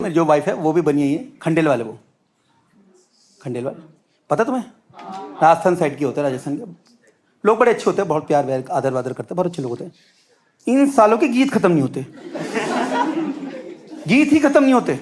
मेरी जो वाइफ है वो भी बनी है खंडेल वाले, वो खंडेल वाले पता तुम्हें, राजस्थान साइड की होते हैं, राजस्थान के लोग बड़े अच्छे होते हैं, बहुत प्यार व्यार आदर वादर करते हैं, बहुत अच्छे लोग होते हैं। इन सालों के गीत खत्म नहीं होते, गीत ही खत्म नहीं होते।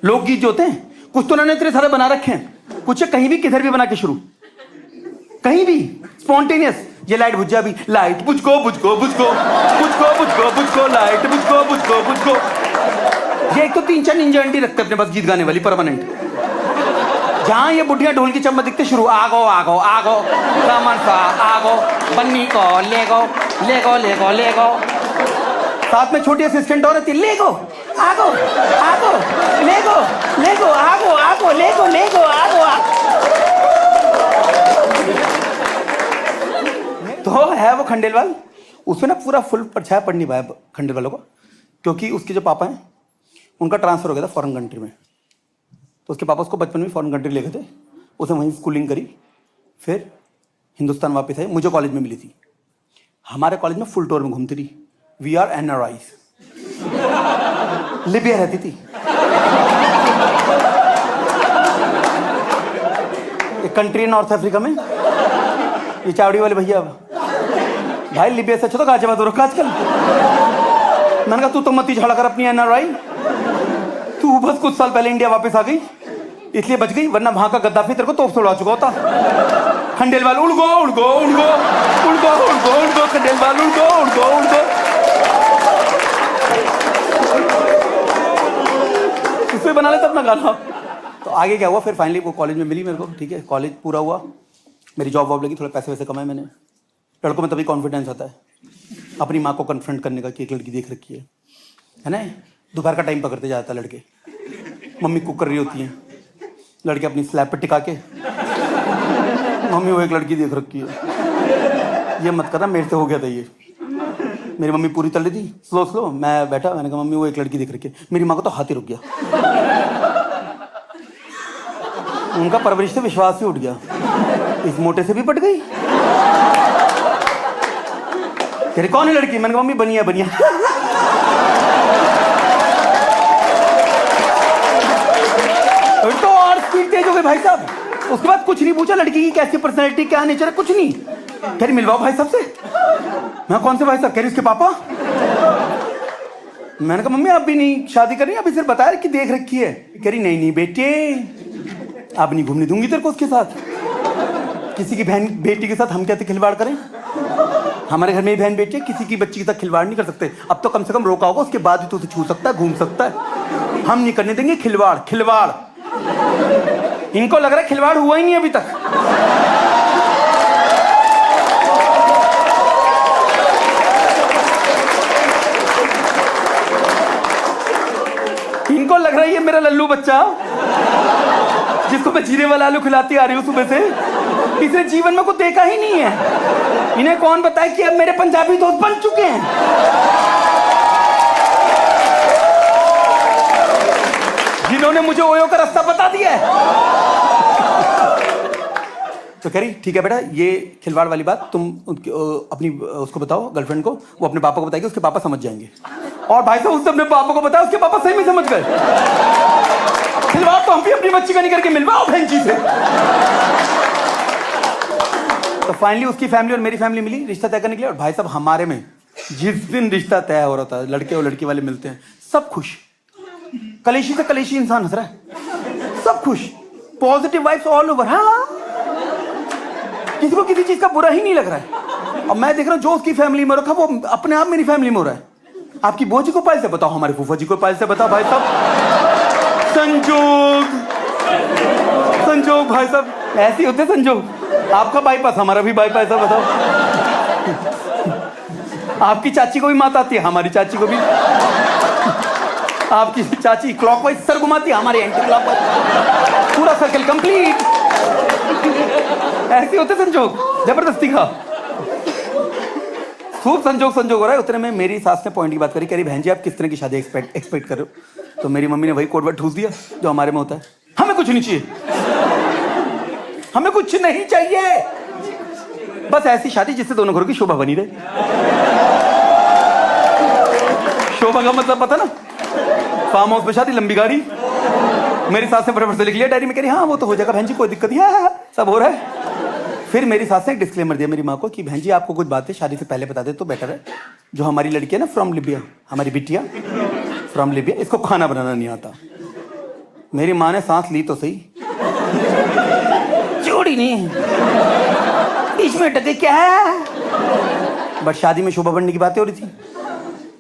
लोकगीत जो होते हैं कुछ तो उन्होंने इतने सारे बना रखे हैं, कुछ कहीं भी किधर भी बना के शुरू, कहीं भी स्पॉन्टेनियस। ये लाइट बुझ जा भी, लाइट बुझको बुझको बुझको बुझको बुझको बुझको लाइट बुझको बुझको बुझको। ये एक तो 3-4 निंजा आंटी रखते अपने पास गीत गाने वाली परमानेंट। जहां ये बुढ़िया ढोल की चम्मच दिखते शुरू, आगो आगो आगो कमर सा आगो बन्नी को लेगो लेगो लेगो लेगो। साथ में छोटी असिस्टेंट और रहती, लेगो आगो आगो लेगो लेगो आगो आगो लेगो लेगो आगो आगो। तो है वो खंडेलवाल, उसमें ना पूरा फुल परछाया पड़ नहीं पाया खंडेलवालों को, क्योंकि उसके जो पापा हैं उनका ट्रांसफर हो गया था फॉरेन कंट्री में। तो उसके पापा उसको बचपन में फॉरेन कंट्री ले गए थे, उसने वहीं स्कूलिंग करी, फिर हिंदुस्तान वापस आई, मुझे कॉलेज में मिली थी। हमारे कॉलेज में फुल टूर में घूमती रही, वी आर NRIs। लिबिया रहती थी, एक कंट्री है नॉर्थ अफ्रीका में, ये चावड़ी वाले भैया भाई लिबिया से अच्छा तो गाजियाबाद रखा आजकल। मैंने कहा तू तो मत ही झगड़ा कर अपनी NRI, तू बस कुछ साल पहले इंडिया वापस आ गई इसलिए बच गई, वरना वहां का गद्दाफी तेरे को तोप से उड़ा चुका होता। खंडेलवाल उड़ गो उड़ गो उड़ गो उड़ गो उड़ गो उड़ गो खंडेलवाल उड़ गो उड़ गो उड़ गो। उसमें बना लेता अपना गाना। तो आगे क्या हुआ, फिर फाइनली वो कॉलेज में मिली मेरे को, ठीक है, कॉलेज पूरा हुआ, मेरी जॉब वॉब लगी, थोड़े पैसे वैसे कमाए मैंने। लड़कों में तभी कॉन्फिडेंस आता है अपनी माँ को कन्फ्रंट करने का कि एक लड़की देख रखी है ना। दोपहर का टाइम पकड़ते जाता लड़के, मम्मी कुक कर रही होती हैं, लड़के अपनी स्लैब पर टिका के, मम्मी वो एक लड़की देख रखी है, ये मत करना, मेरे से हो गया था ये। मेरी मम्मी पूरी तल रही थी, स्लो स्लो, मैं बैठा, मैंने कहा मम्मी वो एक लड़की देख रखी है। मेरी माँ को तो हाथ ही रुक गया, उनका परवरिश से विश्वास ही उठ गया, इस मोटे से भी पट गई। तेरे कौन है लड़की? मैंने कहा मम्मी बनिया बनिया। तो और स्पीड तेज हो गई भाई साहब। उसके बाद कुछ नहीं पूछा लड़की की कैसी पर्सनैलिटी, क्या नेचर है, कुछ नहीं। कह रही मिलवाओ भाई साहब से। मैं कौन से भाई साहब? कह रही उसके पापा। मैंने कहा मम्मी आप भी नहीं शादी कर रही, अभी सिर्फ बताया कि देख रखी है। कह रही नहीं नहीं बेटे अब नहीं घूमने दूंगी तेरे को उसके साथ, किसी की बहन बेटी के साथ हम क्या खिलवाड़ करें? हमारे घर में बहन बेटी है, किसी की बच्ची के साथ खिलवाड़ नहीं कर सकते। अब तो कम से कम रोका होगा, उसके बाद भी तो उसे छू सकता है, घूम सकता है, हम नहीं करने देंगे खिलवाड़। खिलवाड़ इनको लग रहा है खिलवाड़ हुआ ही नहीं अभी तक। इनको लग रहा है ये मेरा लल्लू बच्चा जिसको मैं जीरे वाला आलू खिलाती आ रही हूँ सुबह से, इसने जीवन में कुछ देखा ही नहीं है। इन्हें कौन बताए कि अब मेरे पंजाबी दोस्त बन चुके हैं। जिन्होंने मुझे ओयो का रास्ता बता दिया है। तो कह रही ठीक है बेटा ये खिलवाड़ वाली बात तुम अपनी उसको बताओ गर्लफ्रेंड को, वो अपने पापा को बताएगी, उसके पापा समझ जाएंगे। और भाई साहब उसने अपने पापा को बताया, उसके पापा सही में समझ गए। खिलवाड़ तो हम भी अपनी बच्ची का नहीं करके मिलवाओ बहन जी से। तो फाइनली उसकी फैमिली और मेरी फैमिली मिली रिश्ता तय करने के लिए। और भाई साहब हमारे में जिस दिन रिश्ता तय हो रहा था, लड़के और लड़की वाले मिलते हैं, सब खुश, कलेशी से कलेशी इंसान हंस रहा है, सब खुश, पॉजिटिव वाइब्स ऑल ओवर। हाँ किसी को किसी चीज का बुरा ही नहीं लग रहा है। और मैं देख रहा हूँ जो उसकी फैमिली में रखा वो अपने आप मेरी फैमिली में हो रहा है। आपकी बुआ जी को पायल से बताओ, हमारे फूफा जी को पायल से बताओ। भाई साहब संजोग संजोग भाई साहब ऐसे होते संजोग। आपका बाईपास हमारा भी बाईपास है, बताओ। आपकी चाची को भी मात आती है, हमारी चाची को भी। आपकी चाची क्लॉकवाइज सर घुमाती है, हमारी एंटी क्लॉकवाइज, पूरा सर्कल कंप्लीट। ऐसे होते संजोग, जबरदस्ती का खूब संजोग संजोग हो रहा है। उतने में मेरी सास ने पॉइंट की बात करी, कह रही बहन जी आप किस तरह की शादी एक्सपेक्ट कर रहे हो? तो मेरी मम्मी ने वही कोड वर्ड ठूस दिया जो हमारे में होता है, हमें कुछ नहीं चाहिए, हमें कुछ नहीं चाहिए, बस ऐसी शादी जिससे दोनों घरों की शोभा बनी रहे। शोभा का मतलब पता ना, फार्म हाउस में शादी, लंबी गाड़ी, मेरी सास ने फटाफट से लिख लिया डायरी में, कह रही हाँ वो तो हो जाएगा बहन जी, कोई दिक्कत नहीं है, सब हो रहा है। फिर मेरी सास ने एक डिस्क्लेमर दिया मेरी माँ को कि बहन जी आपको कुछ बातें शादी से पहले बता दे तो बेटर है। जो हमारी लड़की है ना फ्रॉम लिबिया, हमारी बिटिया फ्रॉम लिबिया, इसको खाना बनाना नहीं आता। मेरी माँ ने सांस ली तो सही, चोड़ी नहीं बीच में टके क्या है। बट शादी में शोभा बढ़ने की बातें हो रही थी।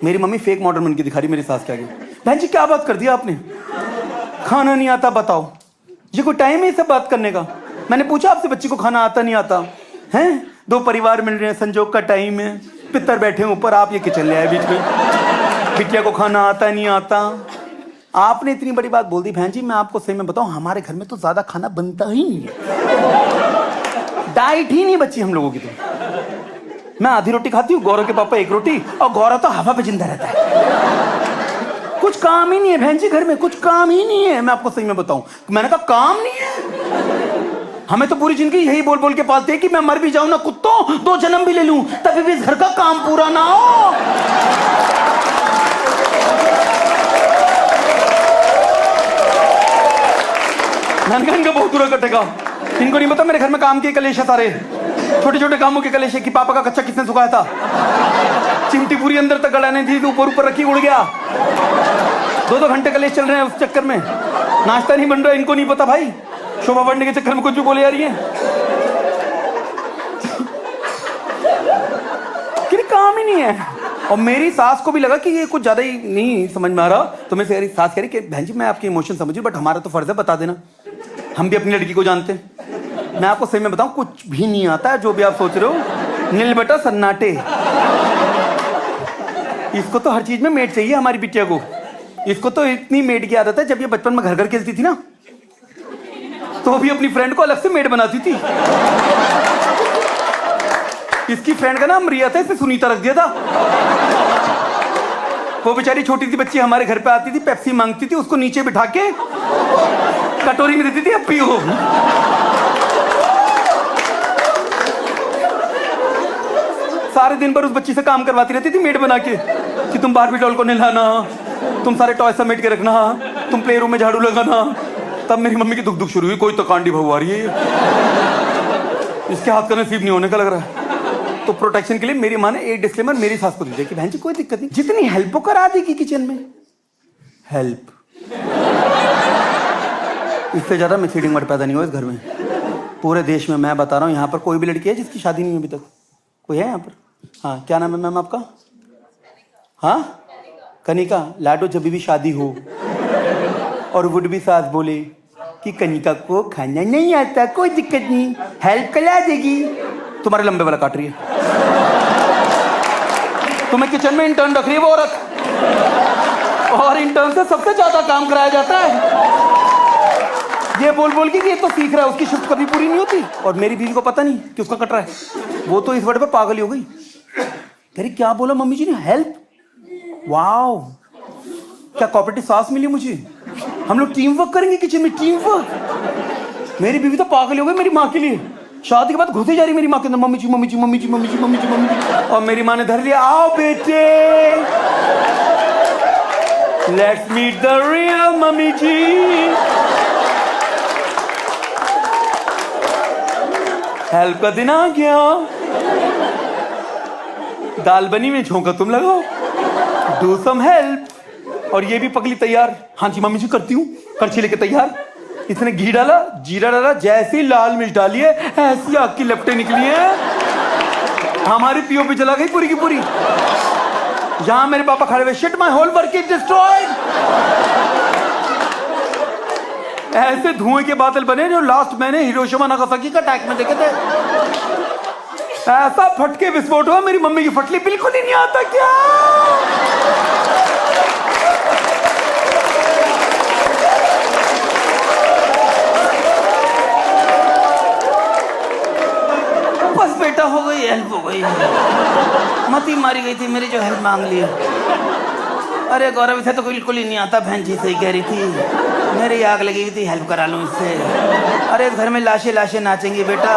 मेरी मम्मी फेक मॉडल बन के दिखा रही मेरी सास के आगे, बहन जी क्या बात कर दिया आपने, खाना नहीं आता बताओ, ये कोई टाइम है सब बात करने का। मैंने पूछा आपसे बच्ची को खाना आता नहीं आता हैं? दो परिवार मिल रहे हैं, संजोग का टाइम है, पितर बैठे ऊपर, आप ये किचन ले आए बीच में, बिटिया को खाना आता नहीं आता। आपने इतनी बड़ी बात बोल दी। बहन जी मैं आपको सही में बताऊं, हमारे घर में तो ज्यादा खाना बनता ही नहीं है, डाइट ही नहीं बची हम लोगों की। तो मैं आधी रोटी खाती हूँ, गौरव के पापा एक रोटी, और गौरव तो हवा पे जिंदा रहता है। कुछ काम ही नहीं है बहन जी घर में, कुछ काम ही नहीं है। मैं आपको सही में बताऊं, मैंने कहा काम नहीं है। हमें तो पूरी जिंदगी यही बोल बोल के पालते हैं कि मैं मर भी जाऊं ना कुत्तों, 2 जन्म भी ले लूं, तभी भी इस घर का काम पूरा ना हो। इनका बहुत बुरा कटेगा। इनको नहीं पता मेरे घर में काम के कलेश है सारे, छोटे छोटे कामों के कलेश है कि पापा का कच्चा किसने सुखाया था, चिमटी पूरी अंदर तक गड़ाने थी तो ऊपर ऊपर रखी उड़ गया। 2-2 घंटे कलेश चल रहे हैं उस चक्कर में, नाश्ता नहीं बन रहा। इनको नहीं पता भाई, शोभा बढ़ने के चक्कर में कुछ भी बोले जा रही है कि काम ही नहीं है। और मेरी सास को भी लगा कि ये कुछ ज्यादा ही नहीं समझ में आ रहा, तो मेरी सास कह रही कि बहन जी मैं आपके इमोशन समझ रही, बट हमारा तो फर्ज है बता देना, हम भी अपनी लड़की को जानते हैं। मैं आपको सही में बताऊं, कुछ भी नहीं आता है जो भी आप सोच रहे हो, नील बटा सन्नाटे। इसको तो हर चीज में मेड चाहिए हमारी बिटिया को। इसको तो इतनी मेड की आदत है, जब ये बचपन में घर घर खेलती थी ना, तो भी अपनी फ्रेंड को अलग से मेड बनाती थी। इसकी फ्रेंड का नाम रिया था, इसे सुनीता रख दिया था। वो बेचारी छोटी सी बच्ची हमारे घर पे आती थी, पेप्सी मांगती थी, उसको नीचे बिठा के कटोरी में देती थी, अब पियो। सारे दिन भर उस बच्ची से काम करवाती रहती थी मेड बना के, कि तुम बारबी डॉल को नहलाना, तुम सारे टॉय समेट के रखना, तुम प्ले रूम में झाड़ू लगाना। तब मेरी मम्मी की दुख दुख शुरू हुई, कोई तो कांडी बहू आ रही है, इसके हाथ का नसीब नहीं होने का लग रहा है। तो प्रोटेक्शन के लिए मेरी माँ ने एक डिस्क्लेमर मेरी सास को दी थी कि बहन जी कोई दिक्कत नहीं, जितनी हेल्प करा देगी किचन में, हेल्प, इससे ज्यादा मिसलीडिंग वर्ड पैदा नहीं हुआ इस घर में। पूरे देश में मैं बता रहा हूँ, यहाँ पर कोई भी लड़की है जिसकी शादी नहीं हुई अभी तक? कोई है यहाँ पर? हाँ, क्या नाम है मैम आपका? हाँ, कनिका। लाडो जब भी शादी हो और वुड भी सास बोले कि कनिका को खाना नहीं आता, कोई दिक्कत नहीं, हेल्प करा देगी। तुम्हारे लंबे वाला काट रही है, तुम्हें किचन में इंटर्न रख रही है वो औरत, और इंटर्न से सबसे ज्यादा काम कराया जाता है। ये बोल बोल के ये तो सीख रहा है, उसकी शिफ्ट कभी पूरी नहीं होती। और मेरी बीवी को पता नहीं कि उसका कट रहा है, वो तो इस वर्ड पे पागल हो गई। कह रही क्या बोला मम्मी जी ने, हेल्प? वाओ, क्या कोऑपरेटिव सास मिली मुझे, हम लोग टीम वर्क करेंगे किचन में, टीम वर्क। मेरी बीवी तो पागल हो गई मेरी माँ के लिए। शादी के बाद घुसी जा रही मेरी माँ के अंदर, mummy ji mummy ji mummy ji mummy ji mummy ji mummy ji. और मेरी माँ ने धर लिया, आओ बेटे, let's meet the real mummy ji. Help का दिन आ गया, दाल बनी में झोंका तुम लगाओ, डू सम हेल्प। और ये भी पगली तैयार, हाँ जी मम्मी जी करती हूँ, करछी लेके तैयार। इसने घी डाला, जीरा डाला, जैसी लाल मिर्च डाली है ऐसी आग की लपटें निकली हैं, हमारी पीओपी जला गई पूरी की पूरी। यहां मेरे पापा खड़े हुए, shit my whole work is destroyed. ऐसे धुएं के बादल बने जो लास्ट मैंने हिरोशिमा नागासाकी का अटैक में देखे थे। ऐसा फटके विस्फोट हुआ, मेरी मम्मी की फटली बिल्कुल ही नहीं आता क्या। बस बेटा हो गई, हेल्प हो गई, मती मारी गई थी मेरी जो हेल्प मांग ली। अरे गौरव इसे तो बिल्कुल ही नहीं आता, बहन जी सही कह रही थी, मेरी आग लगी हुई थी, हेल्प करा लूं इससे। अरे इस घर में लाशें लाशें नाचेंगी बेटा,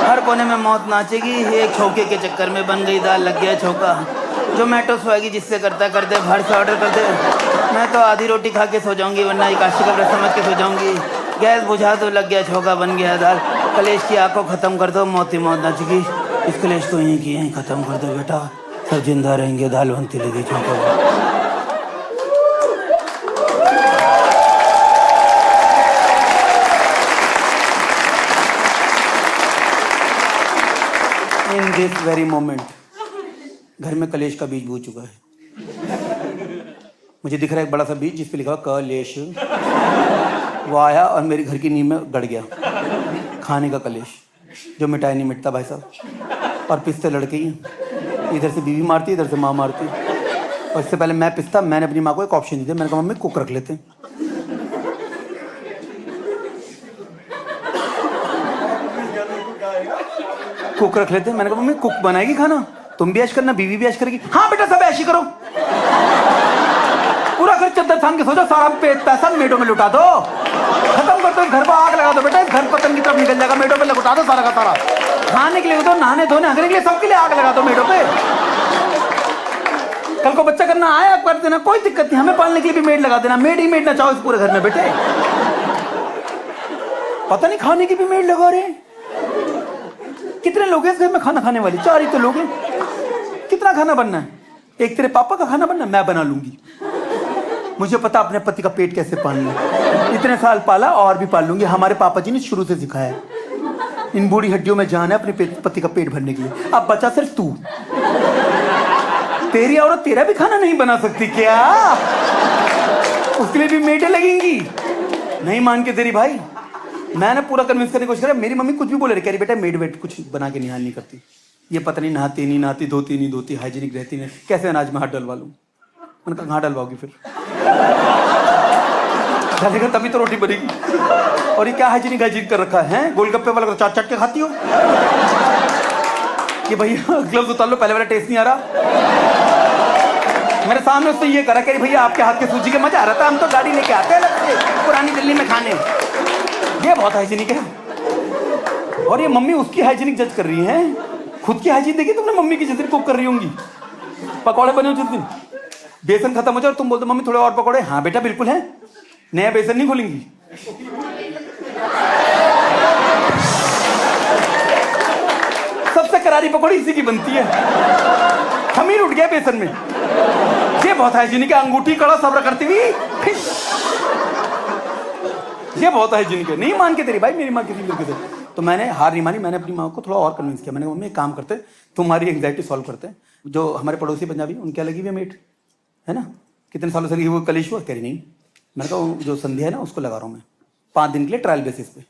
हर कोने में मौत नाचेगी। एक छौके के चक्कर में बन गई दाल, लग गया छौका। जोमेटो स्विगी जिससे करता करते भर से ऑर्डर करते। मैं तो आधी रोटी खा के सो जाऊंगी, वरना एकादशी का व्रत समझ के सो जाऊंगी। गैस बुझा तो लग गया, छोका बन गया दाल। कलेश की आग को खत्म कर दो, मौत ही मौत ना चुकी। इस कलेश को यहीं की यहीं खत्म कर दो बेटा, सब जिंदा रहेंगे। दाल बनती लगी छोका। इन दिस वेरी मोमेंट घर में कलेश का बीज बूझ चुका है। मुझे दिख रहा है एक बड़ा सा बीज जिस पे लिखा हुआ कलेश। वो आया और मेरी घर की नींव में गड़ गया। खाने का कलेश जो मिटाए नहीं मिटता भाई साहब। और पिसते लड़के ही, इधर से बीवी मारती, इधर से माँ मारती। और इससे पहले मैं पिसता, मैंने अपनी माँ को एक ऑप्शन दिया। मैंने कहा मम्मी कुक रख लेते। कुक रख लेते। मैंने कहा मम्मी कुक बनाएगी खाना, तुम भी ऐश करना, बीवी भी ऐश करेगी। हाँ बेटा सब ऐश ही करो। पूरा घर चद्दर थाम के सोचो, सारा पैसा मेडों में लुटा दो, खत्म कर दो, घर को आग लगा दो बेटा। घर पतंग की तरफ निकल जाएगा, मेडों पे लुटा दो सारा का सारा। खाने के लिए दो, नहाने धोने हगने के लिए, सबके लिए आग लगा दो मेडों पे। कल को बच्चा करना आया कर देना, कोई दिक्कत नहीं। हमें पालने के लिए भी मेड लगा देना। मेड ही मेड ना चाहो इस पूरे घर में बेटे। पता नहीं खाने की भी मेड लगा रहे। कितने लोग हैं इस घर में खाना खाने वाले? 4 ही तो लोग हैं। कितना खाना बनना है? एक तेरे पापा का खाना बनना, मैं बना लूंगी। मुझे पता अपने पति का पेट कैसे पालना है। इतने साल पाला और भी पाल लूंगी। हमारे पापा जी ने शुरू से सिखाया है। इन बूढ़ी हड्डियों में जान है अपने पति का पेट भरने के लिए। अब बचा सिर्फ तू। तेरी औरत तेरा भी खाना नहीं बना सकती क्या? उसके लिए भी मेडें लगेंगी। नहीं मान के तेरी भाई, मैंने पूरा कन्विंस करने की कोशिश करा। मेरी मम्मी कुछ भी बोले रही, कह रही बेटा मेड वेट कुछ बना के निहाल नहीं करती। ये पता नहीं नहाती नहीं नहाती, धोती नहीं धोती, हाइजीनिक रहती नहीं, कैसे अनाज में हाथ डलवा लूँ। मैंने कहा कहाँ डलवाओगी फिर? डालेगा तभी तो रोटी बनेगी। और ये क्या हाइजीनिक हाइजीनिक कर रखा है? गोलगप्पे वाला चाट चाट के खाती हो कि भैया ग्लव्स उतार लो, पहले वाला टेस्ट नहीं आ रहा। मेरे सामने उसने ये करा, कह रही भैया आपके हाथ के सूजी के मजा आ रहा था, हम तो गाड़ी लेके आते हैं अलग से पुरानी दिल्ली में खाने। ये बहुत हाइजीनिक है। और ये मम्मी उसकी हाइजीनिक जज कर रही है। खुद की हाइजीन देखी तुमने? मम्मी की जिस दिन कुक कर रही होंगी, पकौड़े बने हो जिस दिन, बेसन खत्म हो जाए और तुम बोलते मम्मी थोड़े और पकौड़े। हाँ बेटा बिल्कुल है, नया बेसन नहीं खोलेंगी। सबसे करारी पकौड़ी इसी की बनती है। खमीर उठ गया बेसन में। ये बहुत हाइजीनिक है। अंगूठी कड़ा सब्र करती हुई ये बहुत हाइजीनिक है। नहीं मान के तेरी भाई, मेरी माँ किसी तरीके से। तो मैंने हार नहीं मानी। मैंने अपनी माँ को थोड़ा और कन्विंस किया। मैंने कहा मम्मी एक काम करते, तुम्हारी एंग्जाइटी सॉल्व करते हैं। जो हमारे पड़ोसी पंजाबी उनके लगी हुई है मेट, है ना, कितने सालों से लगी वो कलेश हुआ। कह रही नहीं। मैंने कहा जो संध्या है ना उसको लगा रहा हूँ मैं 5 दिन के लिए ट्रायल बेसिस पे।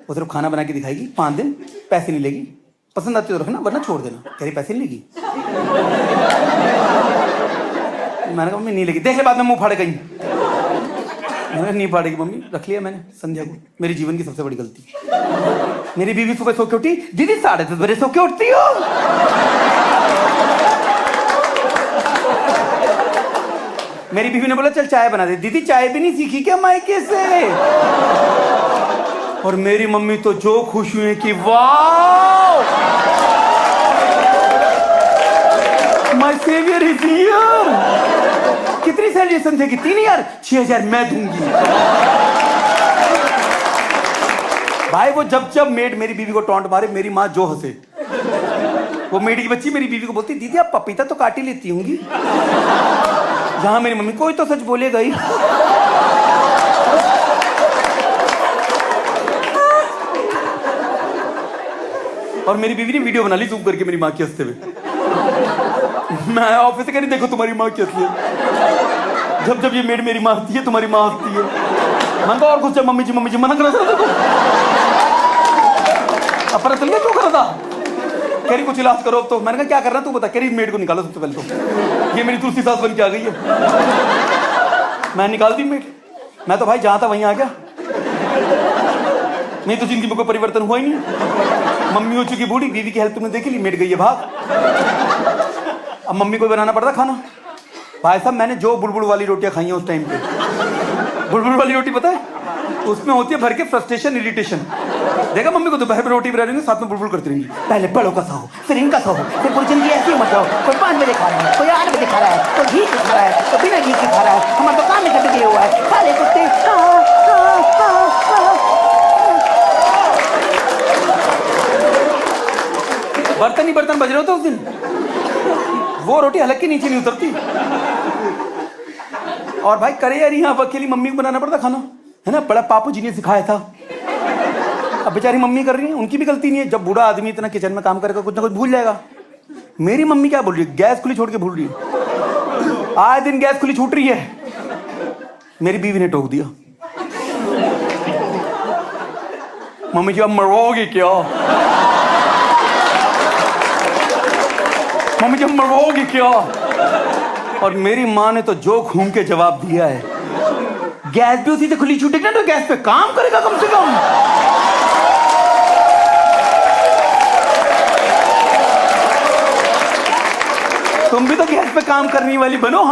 वो सिर्फ खाना बना के दिखाएगी 5 दिन, पैसे नहीं लेगी। पसंद आती तो रखना वरना छोड़ देना। कह रही पैसे नहीं लेगी। मैंने कहा मम्मी नहीं लेगी, देख ले बाद में मुंह फाड़ गई। मैंने नहीं फाड़ेगी मम्मी, रख लिया मैंने संध्या को। मेरी जीवन की सबसे बड़ी गलती। मेरी बीवी सुबह सो के उठी, दीदी 10:30 बजे सो के उठती हो। मेरी बीवी ने बोला चल चाय बना दे। दीदी चाय भी नहीं सीखी क्या मायके से? और मेरी मम्मी तो जो खुश हुई कि वाह माय सेवियर इज हियर। कितनी सेलिब्रेशन थे कि 3000 6000 मैं दूंगी। भाई वो जब जब मेड मेरी बीवी को टॉन्ट मारे, मेरी माँ जो हंसे। वो मेड की बच्ची मेरी बीवी को बोलती दीदी आप पपीता तो काट ही लेती होंगी। जहां मेरी मम्मी कोई तो सच बोलेगा ही। और मेरी बीवी ने वीडियो बना ली जूम करके मेरी माँ की हंसते हुए। मैं ऑफिस से कह रही देखो तुम्हारी माँ की हंसी है। जब जब ये मेड मेरी माँ हंसती है तुम्हारी माँ हंसती है। मन को और कुछ मम्मी जी मना करा था देखो। अब पता चल गया क्यों करा था। कह रही कुछ इलाज करो अब तो। मैंने कहा क्या करना तू बता। कह रही मेड को निकालो सबसे पहले तो। ये मेरी दूसरी सास बन के आ गई है। मैं निकाल दी मेड। मैं तो भाई जहां था वहीं आ गया। नहीं तो जिंदगी में कोई परिवर्तन हुआ ही नहीं। मम्मी हो चुकी बूढ़ी, बीवी की हेल्प तुमने देखी ली, मेड गई है भाग। अब मम्मी को बनाना पड़ता खाना। भाई साहब मैंने जो बुलबुल वाली रोटियां खाई हैं उस टाइम पे। बुलबुल वाली रोटी पता है उसमें होती है भर के फ्रस्ट्रेशन, इरिटेशन। देखा मम्मी को दोपहर में रोटी बना रही साथ में बुलबुल करती रहेंगी, पहले बड़ों का खाओ, फिर इनका खाओ, फिर पूरी जिंदगी ऐसी मत जाओ। कोई 5 बजे खा रहा है, कोई 8 बजे खा रहा है, कोई घी खा रहा है, कोई बिना घी के खा रहा है। हमारे दुकान में कभी हुआ है, सारे कुत्ते। बर्तन ही बर्तन बज रहे होते उस दिन, वो रोटी हलक के नीचे नहीं उतरती। और भाई करे यार, यहाँ अकेली मम्मी को बनाना पड़ता खाना, है ना। बड़ा पापू जी ने सिखाया था, अब बेचारी मम्मी कर रही है, उनकी भी गलती नहीं है। जब बूढ़ा आदमी इतना किचन में काम करेगा कुछ ना कुछ भूल जाएगा। मेरी मम्मी क्या बोल रही है, गैस खुली छोड़ के भूल रही है, आए दिन गैस खुली छूट रही है। मेरी बीवी ने टोक दिया, मम्मी जी अब मरोगी क्या, मम्मी जी अब मरोगी क्या। और मेरी माँ ने तो जो घूम के जवाब दिया है, गैस भी उसी से खुली छूटेगी ना तो गैस पे काम करेगा कम से कम। तुम भी तो गैस पे काम करने वाली बनो। हम